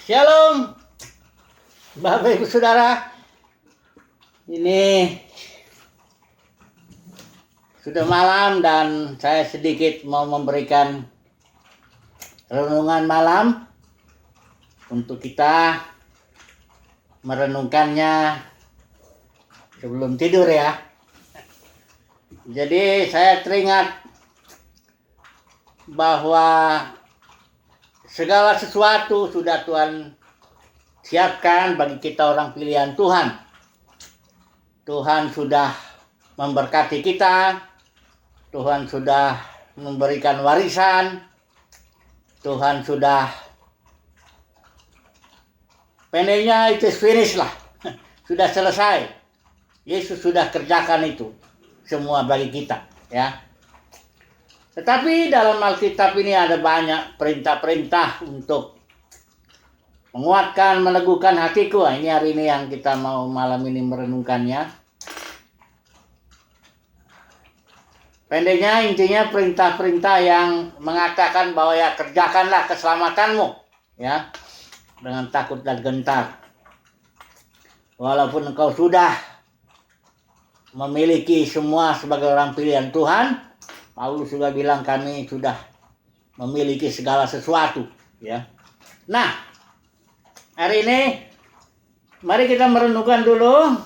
Shalom, Bapak Ibu Saudara. Ini sudah malam dan saya sedikit mau memberikan renungan malam untuk kita merenungkannya sebelum tidur ya. Jadi saya teringat bahwa segala sesuatu sudah Tuhan siapkan bagi kita orang pilihan Tuhan. Tuhan sudah memberkati kita. Tuhan sudah memberikan warisan. Tuhan sudah, pendeknya itu finish lah. Sudah selesai. Yesus sudah kerjakan itu semua bagi kita, ya. Tetapi dalam Alkitab ini ada banyak perintah-perintah untuk menguatkan, meneguhkan hatiku. Ini hari ini yang kita mau malam ini merenungkannya. Pendeknya intinya perintah-perintah yang mengatakan bahwa ya kerjakanlah keselamatanmu, ya, dengan takut dan gentar. Walaupun engkau sudah memiliki semua sebagai orang pilihan Tuhan, Paulus juga bilang kami sudah memiliki segala sesuatu, ya. Nah, hari ini mari kita merenungkan dulu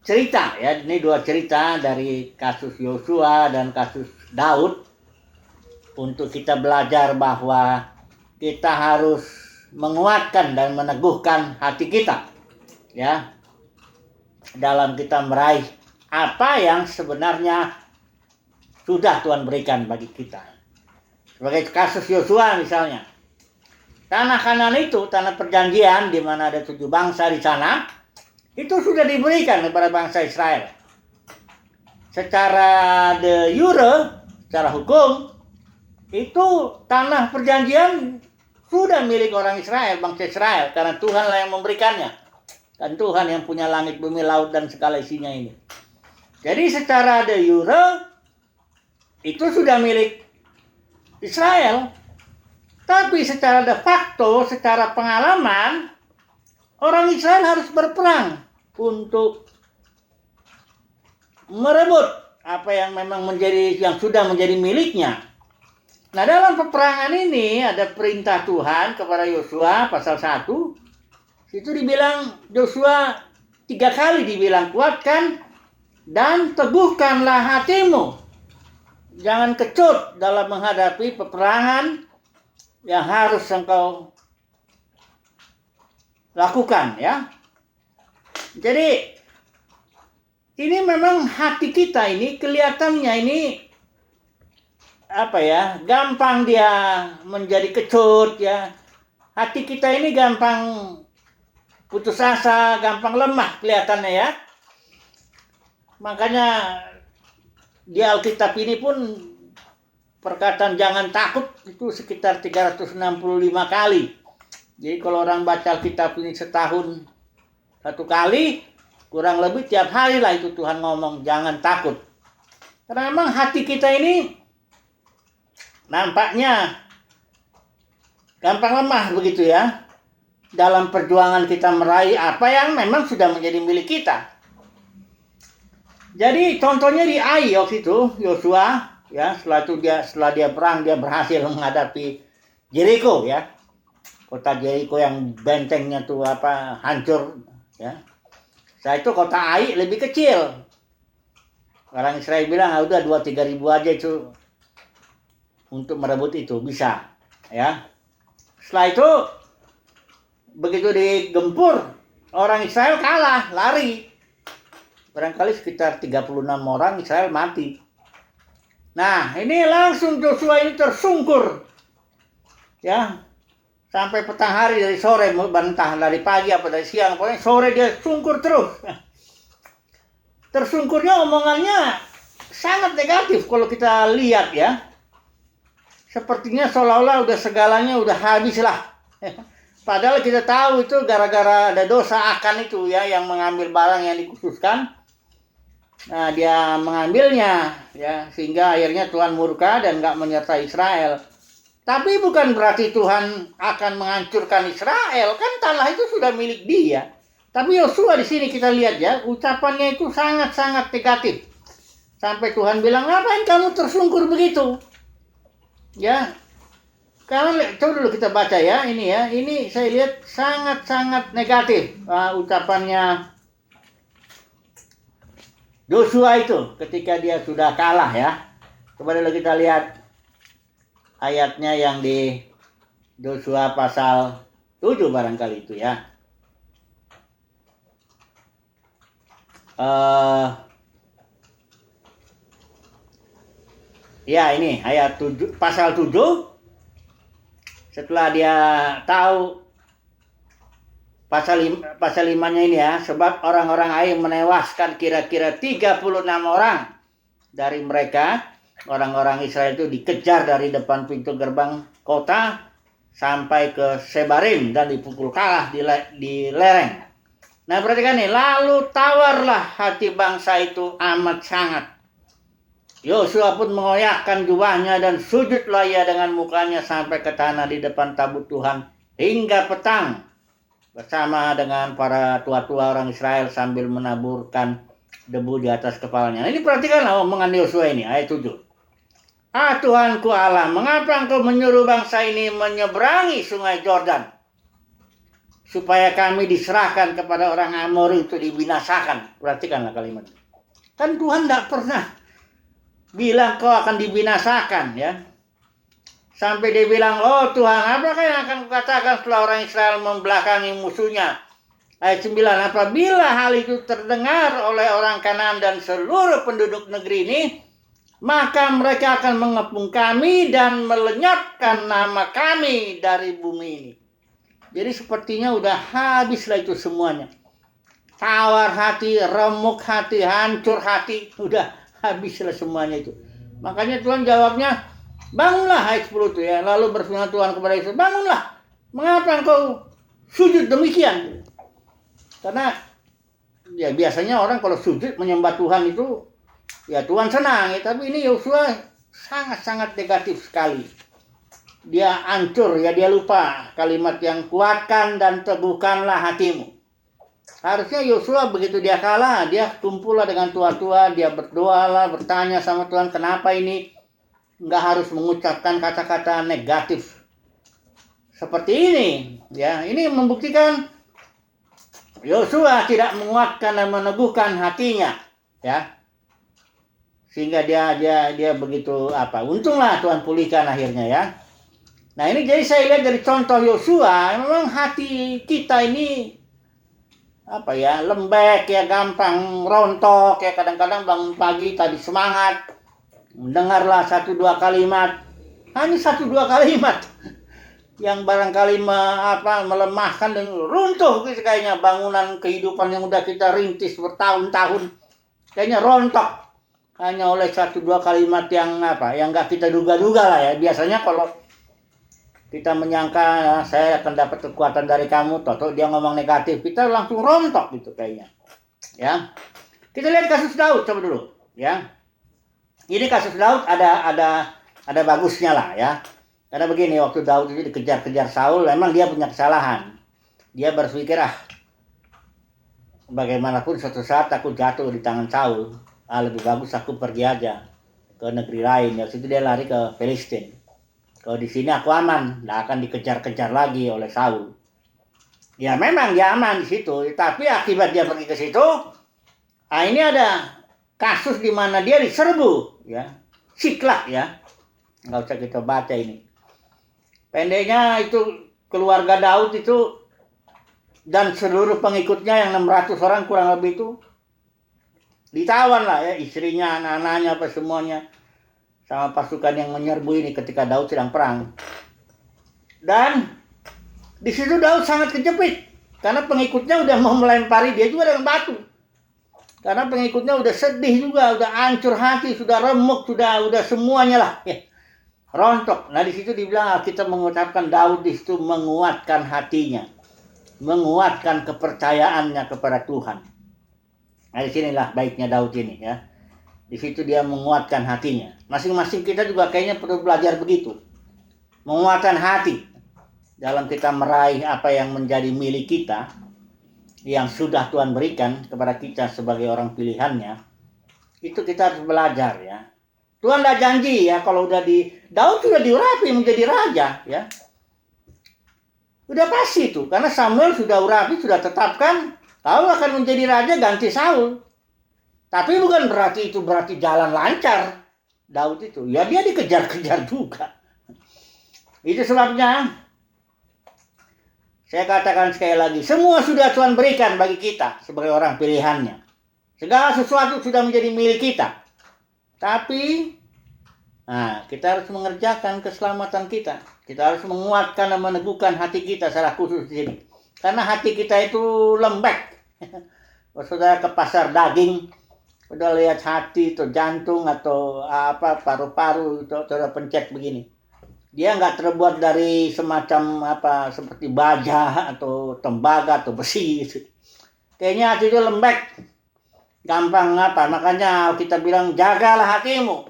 cerita, ya. Ini dua cerita dari kasus Yosua dan kasus Daud untuk kita belajar bahwa kita harus menguatkan dan meneguhkan hati kita, ya, dalam kita meraih apa yang sebenarnya sudah Tuhan berikan bagi kita. Sebagai kasus Yosua misalnya. Tanah Kanaan itu, tanah perjanjian di mana ada 7 bangsa di sana, itu sudah diberikan kepada bangsa Israel. Secara de jure, secara hukum, itu tanah perjanjian sudah milik orang Israel, bangsa Israel, karena Tuhanlah yang memberikannya. Dan Tuhan yang punya langit, bumi, laut, dan segala isinya ini. Jadi secara de jure, itu sudah milik Israel. Tapi secara de facto, secara pengalaman, orang Israel harus berperang untuk merebut apa yang memang yang sudah menjadi miliknya. Nah, dalam peperangan ini ada perintah Tuhan kepada Yosua pasal 1. Itu dibilang Yosua 3 kali dibilang kuatkan dan teguhkanlah hatimu. Jangan kecut dalam menghadapi peperangan yang harus engkau lakukan, ya. Jadi ini memang hati kita ini kelihatannya ini gampang dia menjadi kecut, ya. Hati kita ini gampang putus asa, gampang lemah kelihatannya, ya. Makanya di Alkitab ini pun perkataan jangan takut itu sekitar 365 kali. Jadi kalau orang baca Alkitab ini setahun 1 kali, kurang lebih tiap hari lah itu Tuhan ngomong jangan takut. Karena memang hati kita ini nampaknya gampang lemah begitu, ya. Dalam perjuangan kita meraih apa yang memang sudah menjadi milik kita. Jadi contohnya di Ai waktu itu Yosua, ya, setelah dia perang dia berhasil menghadapi Jericho, ya. Kota Jericho yang bentengnya tuh hancur, ya. Setelah itu kota Ai lebih kecil. Orang Israel bilang udah 2-3 ribu aja itu untuk merebut itu bisa, ya. Setelah itu begitu digempur orang Israel kalah, lari. Barangkali sekitar 36 orang Israel mati. Nah, ini langsung Joshua ini tersungkur. Ya. Sampai petang hari dari sore, entah dari pagi apa dari siang, pokoknya sore dia sungkur terus. Tersungkurnya omongannya sangat negatif kalau kita lihat, ya. Sepertinya seolah-olah udah segalanya udah habis lah. Padahal kita tahu itu gara-gara ada dosa Akan itu, ya, yang mengambil barang yang dikhususkan. Nah, dia mengambilnya, ya, sehingga akhirnya Tuhan murka dan nggak menyertai Israel. Tapi bukan berarti Tuhan akan menghancurkan Israel, kan tanah itu sudah milik dia. Tapi Yosua di sini kita lihat ya, ucapannya itu sangat-sangat negatif. Sampai Tuhan bilang, ngapain kamu tersungkur begitu? Ya, coba dulu kita baca ya, ini saya lihat sangat-sangat negatif ucapannya Yosua itu ketika dia sudah kalah ya. Coba dulu kita lihat ayatnya yang di Yosua pasal 7 barangkali itu ya. Ya ini ayat 7, pasal 7. Setelah dia tahu pasal 5-nya ini ya, sebab orang-orang Ai menewaskan kira-kira 36 orang dari mereka. Orang-orang Israel itu dikejar dari depan pintu gerbang kota sampai ke Sebarim dan dipukul kalah di lereng. Nah perhatikan nih, lalu tawarlah hati bangsa itu amat sangat. Yosua pun mengoyakkan jubahnya dan sujudlah ia dengan mukanya sampai ke tanah di depan tabut Tuhan hingga petang, bersama dengan para tua-tua orang Israel sambil menaburkan debu di atas kepalanya. Nah, ini perhatikanlah omongan Yosua ini, ayat 7. Tuhanku Allah, mengapa engkau menyuruh bangsa ini menyeberangi sungai Yordan, supaya kami diserahkan kepada orang Amori itu dibinasakan. Perhatikanlah kalimat. Kan Tuhan tidak pernah bilang kau akan dibinasakan ya. Sampai dia bilang, oh Tuhan, apakah yang akan kukatakan setelah orang Israel membelakangi musuhnya? Ayat 9, apabila hal itu terdengar oleh orang Kanaan dan seluruh penduduk negeri ini, maka mereka akan mengepung kami dan melenyapkan nama kami dari bumi ini. Jadi sepertinya udah habislah itu semuanya. Tawar hati, remuk hati, hancur hati, udah habislah semuanya itu. Makanya Tuhan jawabnya, bangunlah, ayat 10 itu ya. Lalu berfirman Tuhan kepada Yesus, bangunlah. Mengapa engkau sujud demikian? Karena ya biasanya orang kalau sujud menyembah Tuhan itu ya Tuhan senang ya. Tapi ini Yosua sangat-sangat negatif sekali. Dia hancur ya, dia lupa kalimat yang kuatkan dan teguhkanlah hatimu. Harusnya Yosua begitu dia kalah, dia kumpullah dengan tua-tua, dia berdoalah, bertanya sama Tuhan, kenapa ini nggak harus mengucapkan kata-kata negatif seperti ini ya. Ini membuktikan Yosua tidak menguatkan dan meneguhkan hatinya ya, sehingga dia begitu untunglah Tuhan pulihkan akhirnya ya. Nah ini jadi saya lihat dari contoh Yosua, memang hati kita ini lembek ya, gampang rontok ya. Kadang-kadang bangun pagi tadi semangat, mendengarlah 1-2 kalimat, hanya 1-2 kalimat yang barangkali melemahkan dan runtuh gitu, kayaknya bangunan kehidupan yang udah kita rintis bertahun-tahun kayaknya rontok hanya oleh 1-2 kalimat yang nggak kita duga-duga lah ya. Biasanya kalau kita menyangka saya akan dapat kekuatan dari kamu, toh dia ngomong negatif, kita langsung rontok gitu kayaknya ya. Kita lihat kasus Daud coba dulu ya. Ini kasus Daud ada bagusnya lah ya. Karena begini, waktu Daud itu dikejar-kejar Saul, memang dia punya kesalahan. Dia berpikir, bagaimanapun suatu saat aku jatuh di tangan Saul, lebih bagus aku pergi aja ke negeri lain. Ya, situ dia lari ke Filistin. Kalau di sini aku aman, nggak akan dikejar-kejar lagi oleh Saul. Ya memang dia aman di situ, tapi akibat dia pergi ke situ, ini ada kasus di mana dia diserbu, ya, Siklak ya. Nggak usah kita baca ini. Pendeknya itu keluarga Daud itu dan seluruh pengikutnya yang 600 orang kurang lebih itu ditawan lah ya, istrinya, anak-anaknya, semuanya sama pasukan yang menyerbu ini ketika Daud sedang perang. Dan di situ Daud sangat kejepit karena pengikutnya udah mau melempari dia juga dengan batu. Karena pengikutnya udah sedih juga, udah hancur hati, sudah remuk, sudah semuanya lah ya. Rontok. Nah di situ dibilang kita mengucapkan Daud di situ menguatkan hatinya, menguatkan kepercayaannya kepada Tuhan. Nah disinilah baiknya Daud ini ya. Di situ dia menguatkan hatinya. Masing-masing kita juga kayaknya perlu belajar begitu. menguatkan hati dalam kita meraih apa yang menjadi milik kita, yang sudah Tuhan berikan kepada kita sebagai orang pilihannya. Itu kita harus belajar ya. Tuhan dah janji ya, kalau udah Daud sudah diurapi menjadi raja ya. Udah pasti itu, karena Samuel sudah urapi, sudah tetapkan Daud akan menjadi raja ganti Saul. Tapi bukan berarti itu jalan lancar Daud itu. Ya dia dikejar-kejar juga. Itu sebabnya saya katakan sekali lagi, semua sudah Tuhan berikan bagi kita sebagai orang pilihannya. Segala sesuatu sudah menjadi milik kita. Tapi kita harus mengerjakan keselamatan kita. Kita harus menguatkan dan meneguhkan hati kita secara khusus di sini. Karena hati kita itu lembek. Kalau saudara ke pasar daging, udah lihat hati atau jantung atau paru-paru itu saudara pencet begini. Dia nggak terbuat dari semacam seperti baja atau tembaga atau besi gitu. Kayaknya hati itu lembek. Gampang makanya kita bilang jagalah hatimu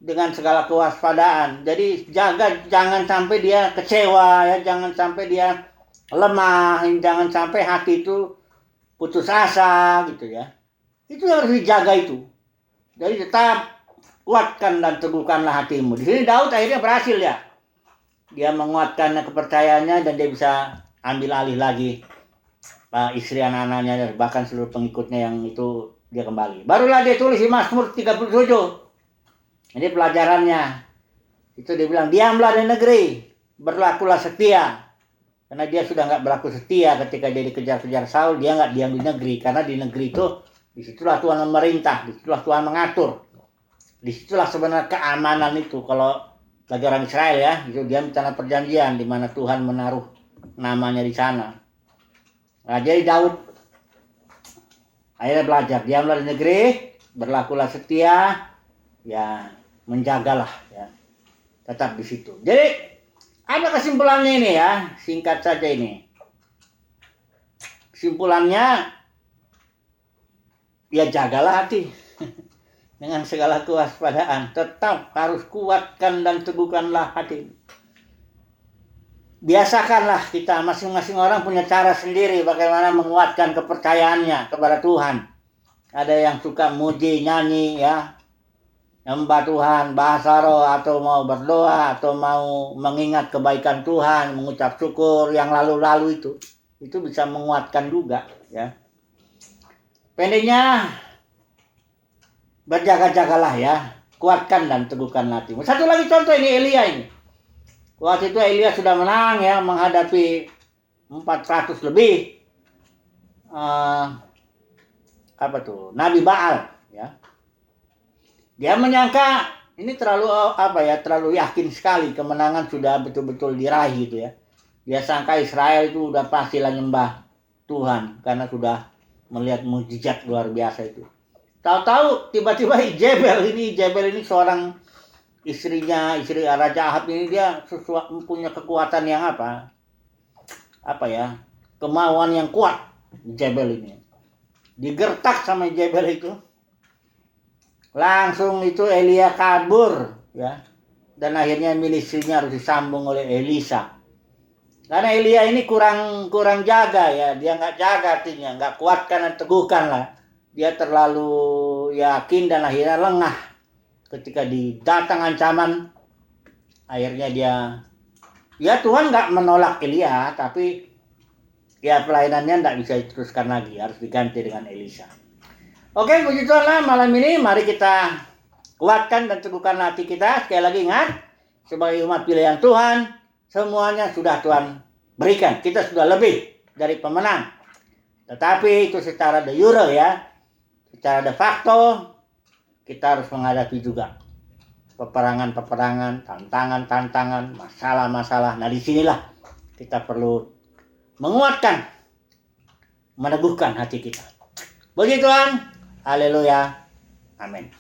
dengan segala kewaspadaan. Jadi jangan sampai dia kecewa ya, jangan sampai dia lemah, jangan sampai hati itu putus asa gitu ya. Itu harus dijaga itu. Jadi tetap kuatkan dan teguhkanlah hatimu. Di sini Daud akhirnya berhasil ya. Dia menguatkan kepercayaannya dan dia bisa ambil alih lagi istri anak-anaknya, bahkan seluruh pengikutnya yang itu dia kembali. Barulah dia tulis di Mazmur 37. Ini pelajarannya. Itu dia bilang, diamlah di negeri, berlakulah setia. Karena dia sudah nggak berlaku setia ketika dia dikejar-kejar Saul, dia nggak diam di negeri. Karena di negeri itu, disitulah Tuhan memerintah, disitulah Tuhan mengatur. Disitulah sebenarnya keamanan itu. Kalau bagi orang Israel ya, itu dia di tanah perjanjian, di mana Tuhan menaruh namanya di sana. Nah, jadi Daud akhirnya belajar, diamlah di negeri, berlakulah setia, ya menjagalah ya, tetap di situ. Jadi apa kesimpulannya ini ya? Singkat saja ini. Kesimpulannya ya jagalah hati dengan segala kewaspadaan. Tetap harus kuatkan dan teguhkanlah hati. Biasakanlah kita, masing-masing orang punya cara sendiri bagaimana menguatkan kepercayaannya kepada Tuhan. Ada yang suka muji, nyanyi ya, nyembah Tuhan, bahasa roh, atau mau berdoa, atau mau mengingat kebaikan Tuhan, mengucap syukur yang lalu-lalu itu bisa menguatkan juga ya. Pendeknya berjaga-jagalah ya, kuatkan dan teguhkan hatimu. Satu lagi contoh ini Elia ini. Waktu itu Elia sudah menang ya, menghadapi 400 lebih Nabi Baal ya. Dia menyangka ini terlalu terlalu yakin sekali kemenangan sudah betul-betul diraih gitu ya. Dia sangka Israel itu udah pastilah nyembah Tuhan karena sudah melihat mukjizat luar biasa itu. Tahu-tahu tiba-tiba Jebel ini seorang istri Raja Ahab ini, dia punya kekuatan yang kemauan yang kuat. Jebel ini digertak sama Jebel itu, langsung itu Elia kabur ya, dan akhirnya miliksinya harus disambung oleh Elisa. Karena Elia ini kurang jaga ya, dia nggak jaga artinya, nggak kuatkan dan teguhkan lah. Dia terlalu yakin dan akhirnya lengah ketika datang ancaman. Akhirnya Tuhan nggak menolak Elia, tapi ya pelayanannya nggak bisa diteruskan lagi, harus diganti dengan Elisa. Oke, puji Tuhan lah, malam ini mari kita kuatkan dan teguhkan hati kita. Sekali lagi ingat, sebagai umat pilihan Tuhan, semuanya sudah Tuhan berikan. Kita sudah lebih dari pemenang. Tetapi itu secara de jure ya, secara de facto kita harus menghadapi juga peperangan, tantangan, masalah-masalah. Nah, disinilah kita perlu menguatkan, meneguhkan hati kita. Puji Tuhan, haleluya, amin.